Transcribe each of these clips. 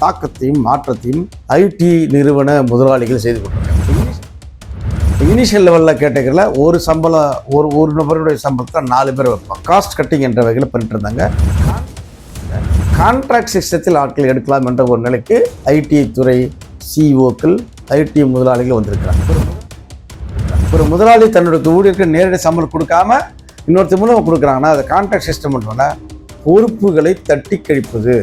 தாக்கத்தையும் மாற்றத்தையும் ஐடி நிறுவன முதலாளிகள் செய்து கொண்டிருக்காங்க. இனிஷியல் லெவலில் கேட்டகரியில் ஒரு நபருடைய சம்பளத்தை 4 பேர் வைப்பாங்க. காஸ்ட் கட்டிங் என்ற வகையில் பண்ணிட்டு இருந்தாங்க. கான்ட்ராக்ட் சிஸ்டத்தில் ஆட்கள் எடுக்கலாம் என்ற ஒரு நிலைக்கு ஐடி துறை சிஇஓக்கள் ஐடி முதலாளிகள் வந்திருக்கிறாங்க. ஒரு முதலாளி தன்னுடைய ஊழியருக்கு நேரடி சம்பளம் கொடுக்காம இன்னொருத்தர் மூலம் கொடுக்குறாங்கன்னா அதை கான்ட்ராக்ட் சிஸ்டம் பண்ணுறோன்னா பொறுப்புகளை தட்டி கழிப்பது,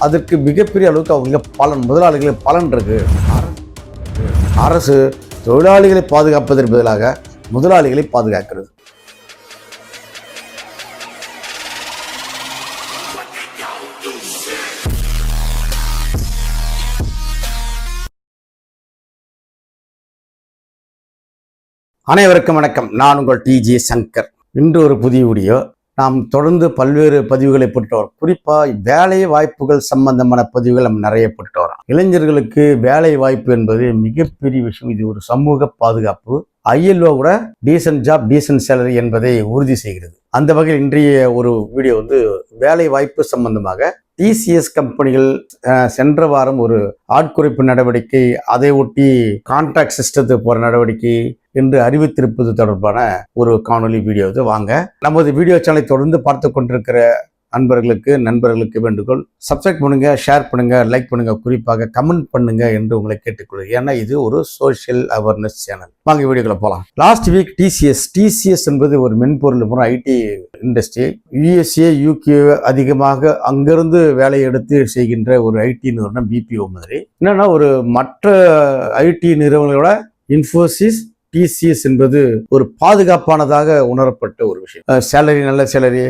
அதற்கு மிகப்பெரிய அளவுக்கு அவங்களுக்கு முதலாளிகளுக்கு பலன் இருக்கு. அரசு தொழிலாளிகளை பாதுகாப்பதற்கு பதிலாக முதலாளிகளை பாதுகாக்கிறது. அனைவருக்கும் வணக்கம். நான் உங்கள் டிஜி சங்கர். இன்று ஒரு புதிய வீடியோ. நாம் தொடர்ந்து பல்வேறு பதிவுகளை போட்டு வரோம். குறிப்பாக வேலை வாய்ப்புகள் சம்பந்தமான பதிவுகள் நம்ம நிறைய போட்டு வரோம். இளைஞர்களுக்கு வேலை வாய்ப்பு என்பது மிகப்பெரிய விஷயம். இது ஒரு சமூக பாதுகாப்பு. ILO கூட டீசன்ட் ஜாப் டீசன்ட் சேலரி என்பதை உறுதி செய்கிறது. அந்த வகையில் இன்றைய ஒரு வீடியோ வேலை வாய்ப்பு சம்பந்தமாக TCS கம்பெனிகள் சென்ற வாரம் ஒரு ஆட்குறைப்பு நடவடிக்கை, அதை ஒட்டி கான்ட்ராக்ட் சிஸ்டத்துக்கு போற நடவடிக்கை என்று அறிவித்திருப்பது தொடர்பான ஒரு காணொலி வீடியோ. வாங்க நமது வீடியோ சேனலை தொடர்ந்து பார்த்து கொண்டிருக்கிற நண்பர்களுக்கு வேண்டுகோள், சப்ஸ்கிரைப் பண்ணுங்க, ஷேர் பண்ணுங்க, லைக் பண்ணுங்க, குறிப்பாக கமெண்ட் பண்ணுங்க என்று உங்களை கேட்டுக்கொள்கிறேன். ஏன்னா இது ஒரு சோஷியல் அவேர்னஸ் சேனல். வாங்க வீடியோக்குள்ள போகலாம். லாஸ்ட் வீக் TCS என்பது ஒரு மென்பொருள் மூலம் ஐடி இண்டஸ்ட்ரி, USA UK அதிகமாக அங்கிருந்து வேலையை எடுத்து செய்கின்ற ஒரு ஐடி நிறுவனம். BPO மாதிரி என்னன்னா ஒரு மற்ற ஐடி நிறுவனங்களோட இன்ஃபோசிஸ் TCS என்பது ஒரு பாதுகாப்பானதாக உணரப்பட்ட ஒரு விஷயம். சேலரி, நல்ல சேலரி,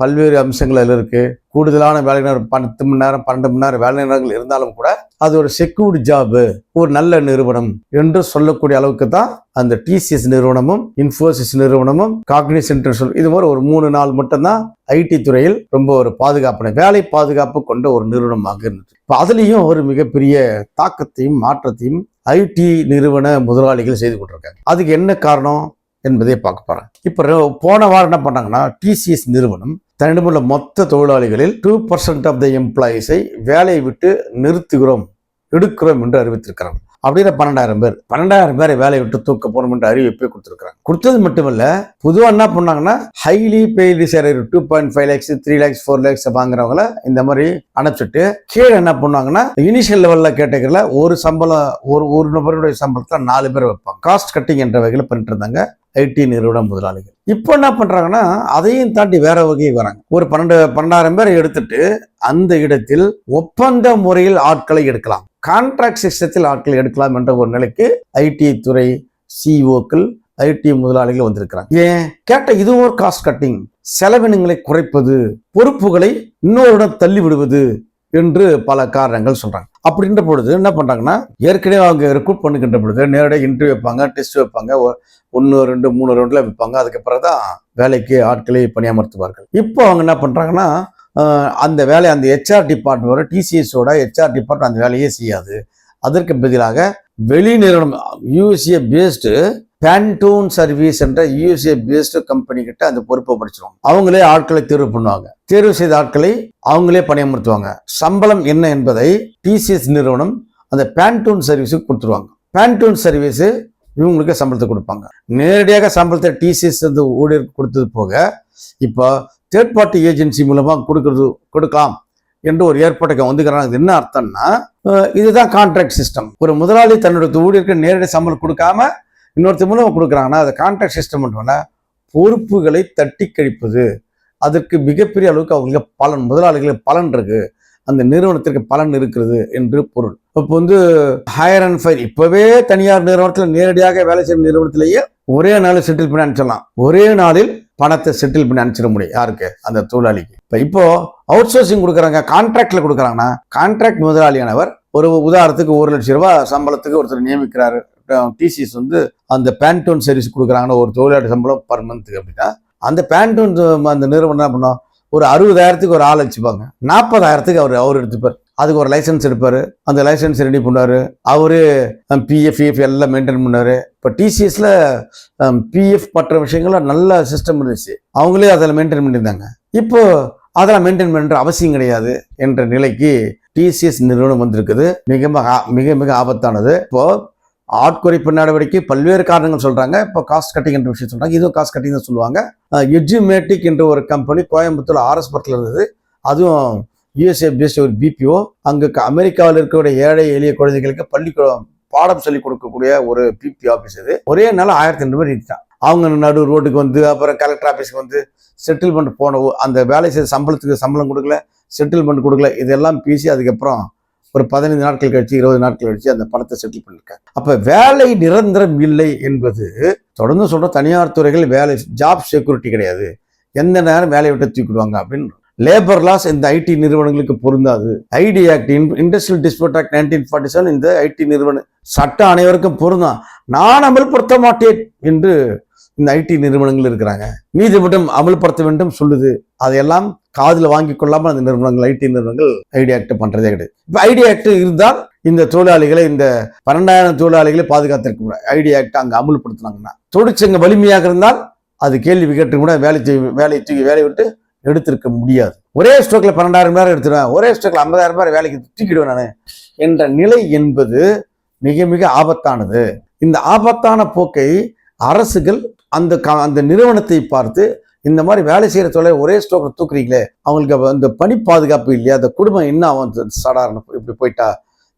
பல்வேறு அம்சங்கள் அதில் இருக்கு. கூடுதலான வேலை நேரம் 10 மணி நேரம் 12 மணி நேரம் வேலை நேரங்கள் இருந்தாலும் கூட அது ஒரு செக்யூர்டு ஜாபு, ஒரு நல்ல நிறுவனம் என்று சொல்லக்கூடிய அளவுக்கு தான் அந்த TCS நிறுவனமும் இன்ஃபோசிஸ் நிறுவனமும் காக்னிசன்ட் இது மாதிரி ஒரு 3 நாள் மட்டும்தான் ஐடி துறையில் ரொம்ப ஒரு பாதுகாப்பான வேலை பாதுகாப்பு கொண்ட ஒரு நிறுவனமாக இருந்தது. இப்போ அதுலேயும் ஒரு மிகப்பெரிய தாக்கத்தையும் மாற்றத்தையும் ஐடி நிறுவன முதலாளிகள் செய்து கொண்டிருக்காங்க. அதுக்கு என்ன காரணம் என்பதை பார்க்க போறேன். இப்போ போன வாரம் என்ன பண்ணாங்கன்னா, TCS நிறுவனம் தன்னிடமுள்ள மொத்த தொழிலாளிகளில் 2% ஆஃப் த எம்ப்ளாயிஸை வேலையை விட்டு நிறுத்துகிறோம், எடுக்கிறோம் என்று அறிவித்திருக்கிறாங்க. அப்படின்னா 12,000 பேரை வேலையை விட்டு தூக்க போறோம் என்று அறிவிப்பை கொடுத்திருக்கிறாங்க. கொடுத்தது மட்டுமல்ல, பொதுவாக என்ன பண்ணாங்கன்னா highly paid salary 2.5 lakhs 3 lakhs 4 lakhs வாங்குறவங்கள இந்த மாதிரி அனுப்பிச்சுட்டு கீழே என்ன பண்ணுவாங்கன்னா, இனிஷியல் லெவல்ல கேட்டகரியில் ஒரு நபருடைய சம்பளத்தை 4 பேர் வைப்பாங்க. காஸ்ட் கட்டிங் என்ற வகையில் பண்ணிட்டு இருந்தாங்க ஐடி நிறுவன முதலாளிகள். இப்போ என்ன பண்றாங்கன்னா, அதையும் தாண்டி வேற வகையை வராங்க. ஒரு 12,000 பேரை எடுத்துட்டு அந்த இடத்தில் ஒப்பந்த முறையில் ஆட்களை எடுக்கலாம், கான்ட்ராக்ட் சிஸ்டத்தில் ஆட்களை எடுக்கலாம் என்ற ஒரு நிலைக்கு ஐடி துறை சிஇஓக்கள் ஐடி முதலாளிகள் வந்திருக்கிறாங்க. ஏன் கேட்ட, இது ஒரு காஸ்ட் கட்டிங், செலவினங்களை குறைப்பது, பொறுப்புகளை இன்னொருடன் தள்ளி விடுவது என்று பல காரணங்கள் சொல்றாங்க. அப்படின்ற பொழுது என்ன பண்றாங்கன்னா, ஏற்கனவே அவங்க ரெக்ரூட் பண்ணுகின்ற பொழுது நேரடியாக இன்டர்வியூ வைப்பாங்க, டெஸ்ட் வைப்பாங்க, 1 2 3 ரவுண்ட்ல வைப்பாங்க. அதுக்கப்புறம் தான் வேலைக்கு ஆட்களை பணியமர்த்துவார்கள். இப்போ அவங்க என்ன பண்றாங்கன்னா, அந்த வேலை அந்த HR டிபார்ட்மெண்ட், TCSோட HR டிபார்ட்மெண்ட் அந்த வேலையே செய்யாது. அதற்கு பதிலாக வெளி நிறுவனம் USA பேஸ்டு பேண்டூன் சர்வீஸ் என்ற USA பேஸ்டு கம்பெனி கிட்ட அந்த பொறுப்பை படிச்சிருவாங்க. அவங்களே ஆட்களை தேர்வு பண்ணுவாங்க. தேர்வு செய்த ஆட்களை அவங்களே பணியமர்த்துவாங்க. சம்பளம் என்ன என்பதை TCS நிறுவனம் அந்த பேண்டூன் சர்வீஸுக்கு கொடுத்துருவாங்க. பேண்டூன் சர்வீஸ் இவங்களுக்கு சம்பளத்தை கொடுப்பாங்க. நேரடியாக சம்பளத்தை TCS ஊழியருக்கு கொடுத்தது போக இப்போ தேர்ட் பார்ட்டி ஏஜென்சி மூலமா கொடுக்கலாம் என்று ஒரு ஏற்பாட்டுக்கு வந்துக்கிறாங்க. இது என்ன அர்த்தம்னா, இதுதான் கான்ட்ராக்ட் சிஸ்டம். ஒரு முதலாளி தன்னுடைய ஊழியருக்கு நேரடி சம்பளம் கொடுக்காம இன்னொருத்தர் மூலம் கொடுக்குறாங்கன்னா அதை கான்ட்ராக்ட் சிஸ்டம் பண்ணுவோம்னா பொறுப்புகளை தட்டி கழிப்பது, அதற்கு மிகப்பெரிய அளவுக்கு அவங்களுக்கு முதலாளிகளுக்கு பலன் இருக்கு, அந்த நிறுவனத்திற்கு பலன் இருக்கிறது என்று பொருள். இப்போ ஹையர் அண்ட் ஃபயர், இப்பவே தனியார் நிறுவனத்தில் நேரடியாக வேலை செய்யும் நிறுவனத்திலேயே ஒரே நாளில் செட்டில் பண்ணி அனுப்பிச்சிடலாம். ஒரே நாளில் பணத்தை செட்டில் பண்ணி அனுப்பிச்சிட முடியும். யாருக்கு? அந்த தொழிலாளிக்கு. இப்போ அவுட் சோர்சிங் கொடுக்குறாங்க, கான்ட்ராக்ட்ல கொடுக்குறாங்கன்னா கான்ட்ராக்ட் முதலாளியானவர் ஒரு உதாரணத்துக்கு 1 லட்சம் ரூபாய் சம்பளத்துக்கு ஒருத்தர் நியமிக்கிறாரு. TCS அந்த பேண்டூன் சர்வீஸ் கொடுக்குறாங்கன்னா ஒரு தொழிலாளி சம்பளம் பர் மந்த்துக்கு அப்படின்னா அந்த பேண்டூன் அந்த நிறுவனம் என்ன பண்ணும், ஒரு 60,000க்கு ஒரு ஆள் வச்சுப்பாங்க, 40,000க்கு அவர் எடுத்துப்பார். அதுக்கு ஒரு லைசன்ஸ் எடுப்பாரு, அந்த லைசன்ஸ் ரெடி பண்ணாரு, அவரு PF எல்லாம் மெயின்டைன் பண்ணாரு. இப்போ TCSல PF மற்ற விஷயங்கள்லாம் நல்ல சிஸ்டம் இருந்துச்சு, அவங்களே அதில் மெயின்டைன் பண்ணியிருந்தாங்க. இப்போ அதெல்லாம் மெயின்டைன் பண்ணுற அவசியம் கிடையாது என்ற நிலைக்கு டிசிஎஸ் நிறுவனம் வந்திருக்குது. மிக மிக ஆபத்தானது. இப்போ ஆட்குறைப்பு நடவடிக்கை பல்வேறு காரணங்கள் சொல்றாங்க. இப்போ காஸ்ட் கட்டிங் என்ற விஷயம் சொல்றாங்க. இதுவும் காஸ்ட் கட்டிங் தான் சொல்லுவாங்க. எஜுமேட்டிக் என்ற ஒரு கம்பெனி கோயம்புத்தூர் ஆர்எஸ் பக்கத்தில் இருந்தது. அதுவும் யூஎஸ்ஏ பேஸ்ட் ஒரு பிபிஓ. அங்கு அமெரிக்காவில் இருக்கக்கூடிய ஏழை எளிய குழந்தைகளுக்கு பள்ளிக்கூடம் பாடம் சொல்லி கொடுக்கக்கூடிய ஒரு பிபி ஆஃபீஸ். இது ஒரே நாள் 1200 பேர் இருந்துட்டான். அவங்க நடு ரோட்டுக்கு வந்து அப்புறம் கலெக்டர் ஆஃபீஸ்க்கு வந்து செட்டில்மெண்ட் போன அந்த வேலை செய்த சம்பளத்துக்கு சம்பளம் கொடுக்கல, செட்டில்மெண்ட் கொடுக்கல, இதெல்லாம் பேசி அதுக்கப்புறம் ஒரு 15 நாட்கள் கழிச்சு 20 நாட்கள் கழிச்சு அந்த பணத்தை செட்டில் பண்ணிருக்காங்க. அப்ப வேலை நிரந்தரம் இல்லை என்பது தொடர்ந்து சொல்ற தனியார் துறைகள் வேலை ஜாப் செக்யூரிட்டி கிடையாது. எந்த நேரம் வேலையை விட்டு தூக்கிடுவாங்க அப்படின்னு. லேபர் லாஸ் இந்த ஐடி நிறுவனங்களுக்கு பொருந்தாது. ID act, industrial dispute act 1947 இந்த ஐடி நிறுவன சட்டம் அனைவருக்கும் பொருந்தான். நான் அமல்படுத்த மாட்டேன் என்று இந்த ஐடி நிறுவனங்கள் இருக்கிறாங்க. நீதிமன்றம் அமல்படுத்த வேண்டும் சொல்லுது. அதையெல்லாம் காதில் வாங்கி கொள்ளாமல் அந்த நிறுவனங்கள் ஐடி நிறுவனங்கள் ஐடி ஆக்ட் பண்றதே கிடையாது. இப்ப ஐடி ஆக்ட் இருந்தால் இந்த தொழிலாளிகளை, இந்த 12,000 தொழிலாளிகளை பாதுகாத்திருக்க முடியாது. ஐடி ஆக்ட் அங்க அமல்படுத்தினாங்கன்னா தொழிற்சங்க வலிமையாக இருந்தால் அது கேள்வி கேட்டு கூட வேலையை விட்டு எடுத்திருக்க முடியாது. ஒரே ஸ்டோக்ல 12,000 பேர் எடுத்துருவேன், ஒரே ஸ்டோக்ல 50,000 பேர் வேலைக்கு தூக்கிடுவேன் நான் என்ற நிலை என்பது மிக மிக ஆபத்தானது. இந்த ஆபத்தான போக்கை அரசுகள் அந்த நிறுவனத்தை பார்த்து இந்த மாதிரி வேலை செய்யற தொழிலை ஒரே ஸ்டோக்ல தூக்குறீங்களே, அவங்களுக்கு அந்த பணி பாதுகாப்பு இல்லையா, அந்த குடும்பம் என்ன அவன் சாதாரண இப்படி போயிட்டா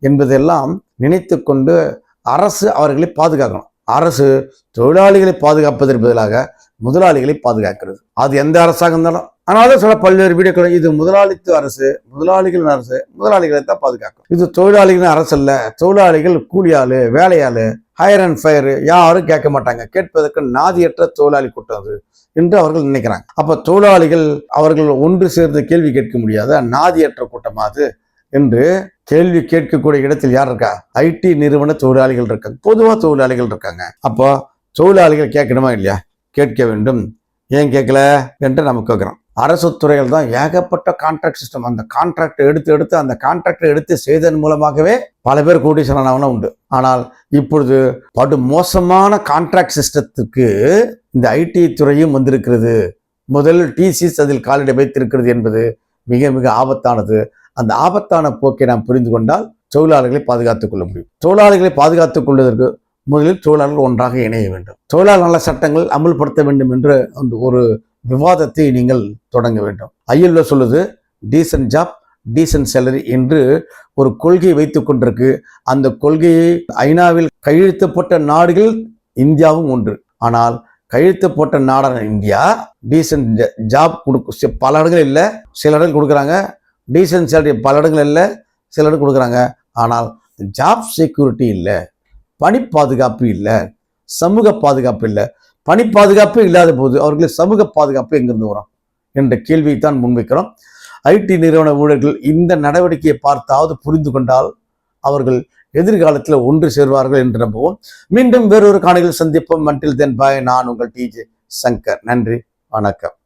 என்பதெல்லாம் நினைத்து கொண்டு அரசு அவர்களை பாதுகாக்கணும். அரசு தொழிலாளிகளை பாதுகாப்பதற்கு பதிலாக முதலாளிகளை பாதுகாக்கிறது. அது எந்த அரசாங்கம் இருந்தாலும். அதனால சொல்ல பல்வேறு வீடியோக்கள் இது முதலாளித்துவ அரசு, முதலாளிகளின் அரசு, முதலாளிகளை தான் பாதுகாக்கும். இது தொழிலாளிகளின் அரசு அல்ல. தொழிலாளிகள் கூலியாளு, வேலையாளு, ஹையர் அண்ட் ஃபயர் யாரும் கேட்க மாட்டாங்க. கேட்பதற்கு நாதியற்ற தொழிலாளி கூட்டம் அது என்று அவர்கள் நினைக்கிறாங்க. அப்ப தொழிலாளிகள் அவர்கள் ஒன்று சேர்ந்து கேள்வி கேட்க முடியாத நாதியற்ற கூட்டமா அது என்று கேள்வி கேட்கக்கூடிய இடத்தில் யார் இருக்கா? ஐடி நிறுவன தொழிலாளிகள் இருக்காங்க, பொதுவாக தொழிலாளிகள் இருக்காங்க. அப்போ தொழிலாளிகள் கேட்கணுமா இல்லையா? கேட்க வேண்டும். ஏன் கேட்கல என்று நம்ம கேட்கிறோம். அரசு துறைகள் தான் ஏகப்பட்ட கான்ட்ராக்ட் சிஸ்டம். அந்த கான்ட்ராக்ட் எடுத்து அந்த கான்ட்ராக்டை எடுத்து செய்ததன் மூலமாகவே பல பேர் கோடீஸ்வரனாக உண்டு. ஆனால் இப்பொழுது படு மோசமான கான்ட்ராக்ட் சிஸ்டத்துக்கு இந்த ஐடி துறையும் வந்திருக்கிறது. முதல் டிசிஎஸ் அதில் காலடி வைத்திருக்கிறது என்பது மிக மிக ஆபத்தானது. அந்த ஆபத்தான போக்கை நாம் புரிந்து கொண்டால் தொழிலாளர்களை பாதுகாத்துக் கொள்ள முடியும். தொழிலாளர்களை பாதுகாத்துக் கொள்வதற்கு முதலில் தொழிலாளர்கள் ஒன்றாக இணைய வேண்டும். தொழிலாளர் நல சட்டங்கள் அமல்படுத்த வேண்டும் என்ற ஒரு விவாதத்தை நீங்கள் தொடங்க வேண்டும். ஐஎல்ஓ சொல்லுது டீசன்ட் ஜாப் டீசன்ட் சேலரி என்று ஒரு கொள்கையை வைத்துக் கொண்டிருக்கு. அந்த கொள்கையை ஐநாவில் கையெழுத்தப்பட்ட நாடுகள் இந்தியாவும் ஒன்று. ஆனால் கையெழுத்து போட்ட நாடான இந்தியா டீசன்ட் ஜாப் கொடுக்கும் பல இடங்கள் இல்லை, சில இடங்கள் கொடுக்குறாங்க. டீசன்ட் சேலரி பல இடங்கள் இல்லை, சில இடம் கொடுக்குறாங்க. ஆனால் ஜாப் செக்யூரிட்டி இல்லை, பணி பாதுகாப்பு இல்லை, சமூக பாதுகாப்பு இல்லை. பணி பாதுகாப்பு இல்லாத போது அவர்களுக்கு சமூக பாதுகாப்பு எங்கிருந்து வரும் என்ற கேள்வியை தான் முன்வைக்கிறோம். ஐடி நிறுவன ஊழியர்கள் இந்த நடவடிக்கையை பார்த்தாவது புரிந்து கொண்டால் அவர்கள் எதிர்காலத்தில் ஒன்று சேர்வார்கள் என்று நம்புவோம். மீண்டும் வேறொரு காணொளியில் சந்திப்போம். until then bye. நான் உங்கள் டிஜே சங்கர். நன்றி, வணக்கம்.